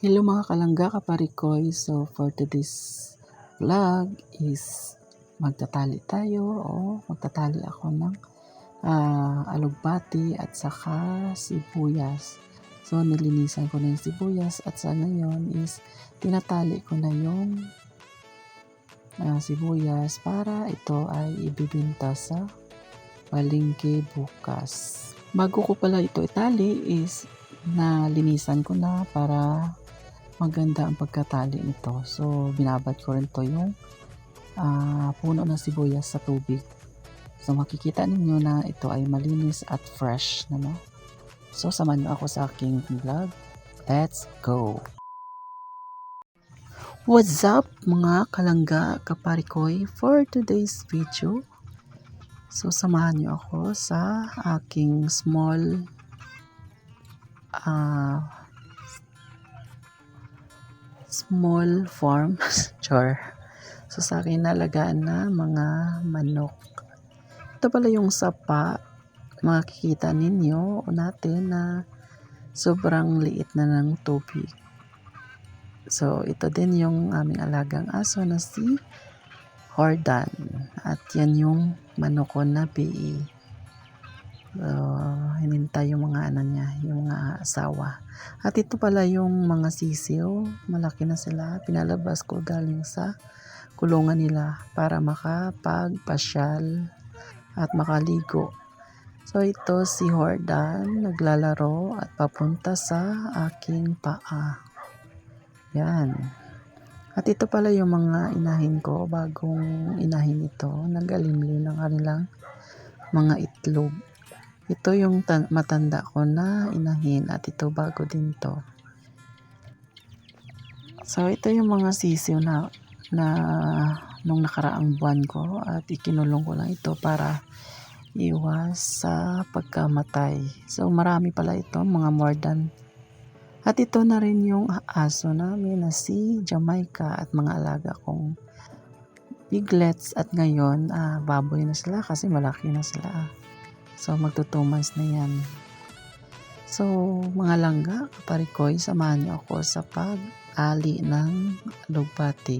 Hello mga kalangga kaparikoy. So for today's vlog is magtatali tayo o magtatali ako ng alugbati at saka sibuyas. So nilinisan ko na yung sibuyas at sa ngayon is tinatali ko na yung sibuyas para ito ay ibibinta sa palengke bukas. Bago ko pala ito itali is nalinisan ko na para maganda ang pagkatali nito. So binabad ko rin to yung puno ng sibuyas sa tubig. So makikita ninyo na ito ay malinis at fresh na, no? So samahan niyo ako sa aking vlog. Let's go! What's up mga kalangga kaparikoy for today's video? So samahan niyo ako sa aking small farm char. So sa akin nalagaan na mga manok. Ito pala yung sapa. Makikita ninyo natin na sobrang liit na ng tubig. So ito din yung aming alagang aso na si Hordan. At yan yung manok ko na PE. Hinintay yung mga niya, yung mga asawa. At ito pala yung mga sisiw. Malaki na sila. Pinalabas ko galing sa kulungan nila para makapagpasyal at makaligo. So ito si Hordan naglalaro at papunta sa aking paa. Yan. At ito pala yung mga inahin ko, bagong inahin ito, nagalimlim ng kanilang mga itlog. Ito yung matanda ko na inahin at ito bago din to. So ito yung mga sisiw na nung nakaraang buwan ko at ikinulong ko lang ito para iwas sa pagkamatay. So marami pala ito, mga more than. At ito na rin yung aso namin na si Jamaica at mga alaga kong piglets. At ngayon baboy na sila kasi malaki na sila. So magto 2 months na yan. So mga langga kaparikoy, samahan niyo ako sa pag-ali ng alugbati.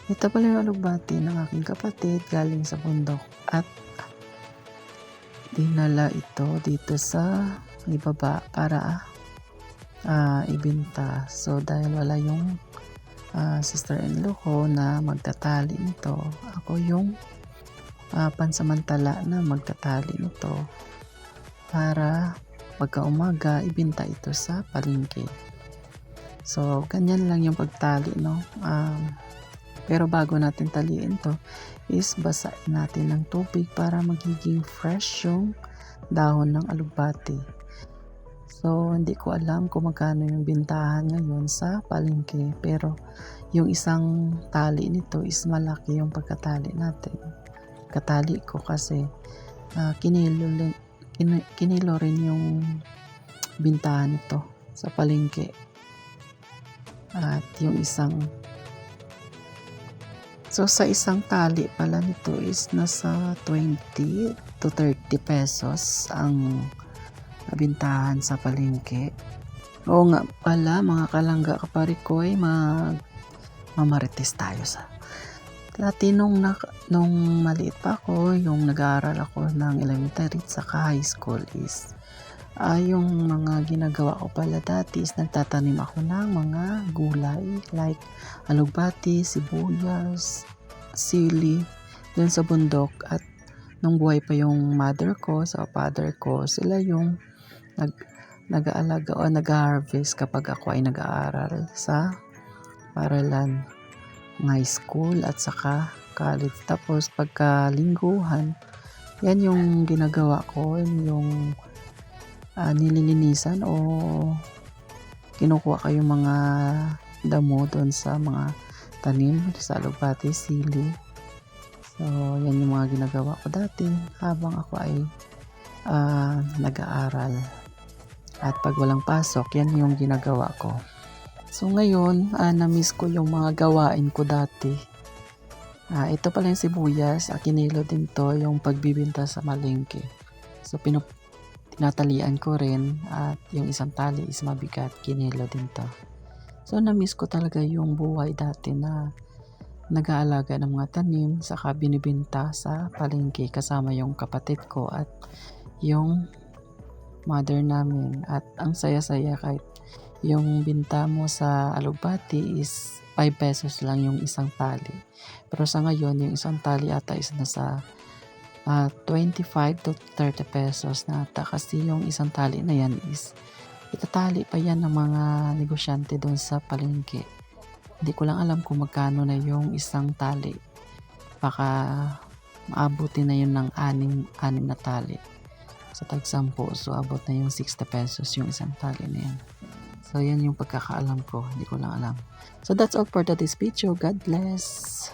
Ito pala yung alugbati ng aking kapatid galing sa bundok at dinala ito dito sa ibaba para ibinta. So dahil wala yung sister-in-law ko na magtatali nito, ako yung pansamantala na magtatali nito para pagka umaga ibinta ito sa palengke. So ganyan lang yung pagtali, no? Pero bago natin taliin to is basain natin ng tubig para magiging fresh yung dahon ng alugbati. So hindi ko alam kung magkano yung bintahan ngayon sa palengke, pero yung isang tali nito is malaki yung pagkatali natin. Katali ko kasi kinilo rin yung bintahan nito sa palengke. At yung so sa isang tali pala nito is nasa 20 to 30 pesos ang bintahan sa palengke. Oo nga pala mga kalangga kaparikoy, mamarites tayo sa dati nung maliit pa ako, yung nag-aaral ako ng elementary at saka high school is yung mga ginagawa ko pala dati is nagtatanim ako ng mga gulay like alugbati, sibuyas, sili dun sa bundok. At nung buhay pa yung mother ko sa father ko, sila yung nag-aalaga o nag-harvest kapag ako ay nag-aaral sa paralan, high school at saka college. Tapos pagka lingguhan, yan yung ginagawa ko, yung nililinisan o kinukuha ko yung mga damo doon sa mga tanim sa alugbati, sili. So yan yung mga ginagawa ko dati habang ako ay nag-aaral. At pag walang pasok, yan yung ginagawa ko. So ngayon na-miss ko yung mga gawain ko dati. Ito pala yung sibuyas, kinilo din to yung pagbibinta sa malengke. So tinatalian ko rin at yung isang tali is mabigat, kinilo din to. So na-miss ko talaga yung buhay dati na nag-aalaga ng mga tanim saka binibenta sa palengke kasama yung kapatid ko at yung mother namin. At ang saya-saya kahit yung binta mo sa alugbati is 5 pesos lang yung isang tali. Pero sa ngayon, yung isang tali ata is nasa 25 to 30 pesos na ata kasi yung isang tali na yan is itatali pa yan ng mga negosyante doon sa palengke. Hindi ko lang alam kung magkano na yung isang tali. Baka maabuti na yun ng anim na tali. Sa tag-10, so abot na yung 60 pesos yung isang tali na yan. So yan yung pagkakaalam ko, hindi ko lang alam. So that's all for today's video. God bless.